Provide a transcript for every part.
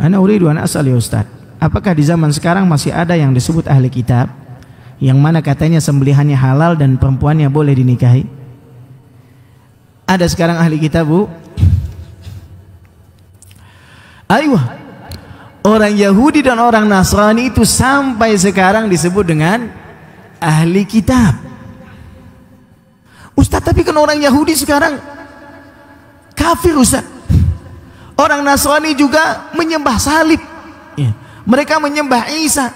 Ana uridu an as'al ya Ustaz, apakah di zaman sekarang masih ada yang disebut ahli kitab yang mana katanya sembelihannya halal dan perempuannya boleh dinikahi? Ada sekarang ahli kitab, Bu? Aywa. Orang Yahudi dan orang Nasrani itu sampai sekarang disebut dengan ahli kitab. Ustaz, tapi kan orang Yahudi sekarang kafir, Ustaz. Orang Nasrani juga menyembah salib. Ya. Mereka menyembah Isa.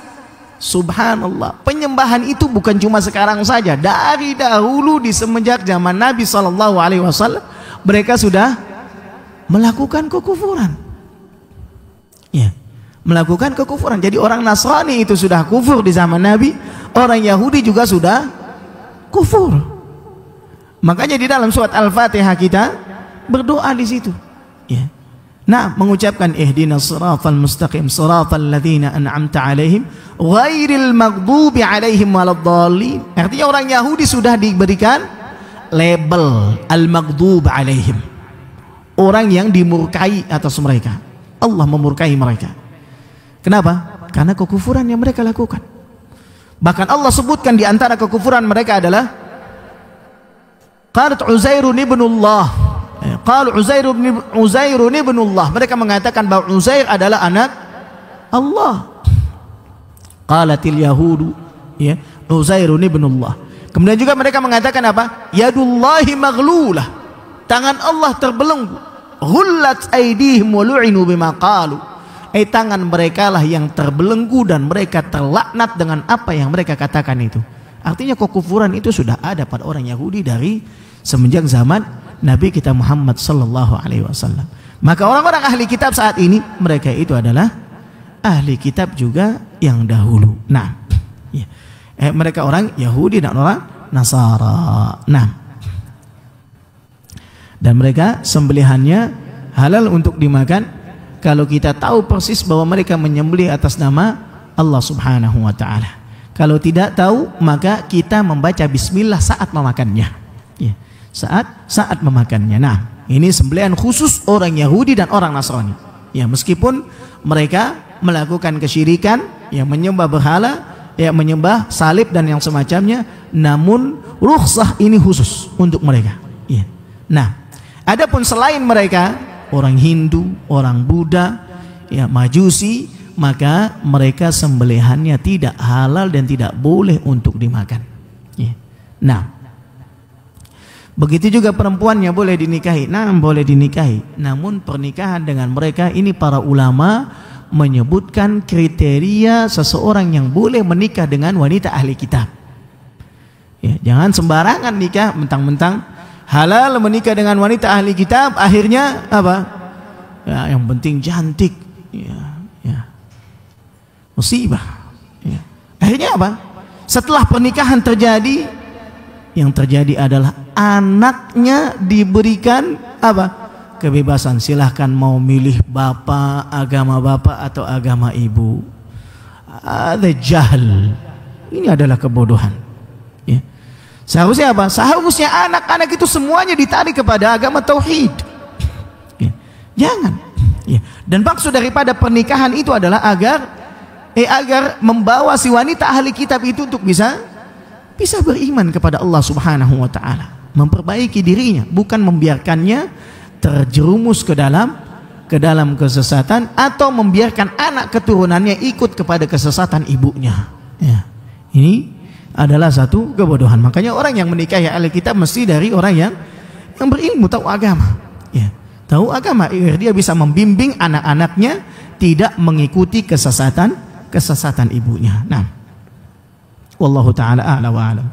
Subhanallah. Penyembahan itu bukan cuma sekarang saja. Dari dahulu di semenjak zaman Nabi SAW, mereka sudah melakukan kekufuran. Ya. Melakukan kekufuran. Jadi orang Nasrani itu sudah kufur di zaman Nabi. Orang Yahudi juga sudah kufur. Makanya di dalam surat Al-Fatihah kita berdoa di situ. Ya. Nah, mengucapkan ihdinas siratal mustaqim siratal ladzina an'amta alaihim ghairil maghdubi alaihim waladdallin. Artinya orang Yahudi sudah diberikan label al-maghdub alaihim, orang yang dimurkai atas mereka. Allah memurkai mereka. Kenapa? Karena kekufuran yang mereka lakukan. Bahkan Allah sebutkan di antara kekufuran mereka adalah qalat Uzairun ibnullah. Qalu Uzairun ibnullah. Mereka mengatakan bahwa Uzair adalah anak Allah. Qalatil yahudu, ya, Uzairun ibnullah. Kemudian juga mereka mengatakan apa? Yadullahi maghlulah. Tangan Allah terbelenggu. Ghullat aydihim wa lu'inu bima qalu. Tangan mereka lah yang terbelenggu dan mereka terlaknat dengan apa yang mereka katakan itu. Artinya kekufuran itu sudah ada pada orang Yahudi dari semenjak zaman Nabi kita Muhammad sallallahu alaihi wasallam. Maka orang-orang ahli kitab saat ini mereka itu adalah ahli kitab juga yang dahulu. Nah, ya. Mereka orang Yahudi dan orang Nasara. Nah, dan mereka sembelihannya halal untuk dimakan kalau kita tahu persis bahwa mereka menyembelih atas nama Allah Subhanahu wa taala. Kalau tidak tahu, maka kita membaca bismillah saat memakannya. Ya. Saat memakannya. Nah, ini sembelihan khusus orang Yahudi dan orang Nasrani. Ya, meskipun mereka melakukan kesyirikan, ya, menyembah berhala, ya, menyembah salib dan yang semacamnya, namun rukhsah ini khusus untuk mereka. Ya. Nah, adapun selain mereka, orang Hindu, orang Buddha, ya, Majusi, maka mereka sembelihannya tidak halal dan tidak boleh untuk dimakan. Ya. Nah, begitu juga perempuannya boleh dinikahi. Nah, boleh dinikahi. Namun pernikahan dengan mereka ini para ulama menyebutkan kriteria seseorang yang boleh menikah dengan wanita ahli kitab. Ya, jangan sembarangan nikah mentang-mentang halal menikah dengan wanita ahli kitab, akhirnya apa? Ya, yang penting cantik. Ya, ya. Musibah. Ya. Akhirnya apa? Setelah pernikahan terjadi, yang terjadi adalah anaknya diberikan apa? Kebebasan, silahkan mau milih bapak, agama bapak atau agama ibu. Ada jahil. Ini adalah kebodohan. Ya. Seharusnya apa? Seharusnya anak-anak itu semuanya ditarik kepada agama tauhid. Ya. Jangan. Ya. Dan maksud daripada pernikahan itu adalah agar membawa si wanita ahli kitab itu untuk bisa beriman kepada Allah Subhanahu wa taala, memperbaiki dirinya, bukan membiarkannya terjerumus ke dalam kesesatan atau membiarkan anak keturunannya ikut kepada kesesatan ibunya. Ya. Ini adalah satu kebodohan. Makanya orang yang menikahi ahli kitab mesti dari orang yang berilmu, tahu agama. Ya. Tahu agama, dia bisa membimbing anak-anaknya tidak mengikuti kesesatan ibunya. Nah, wallahu taala a'la wa a'lam.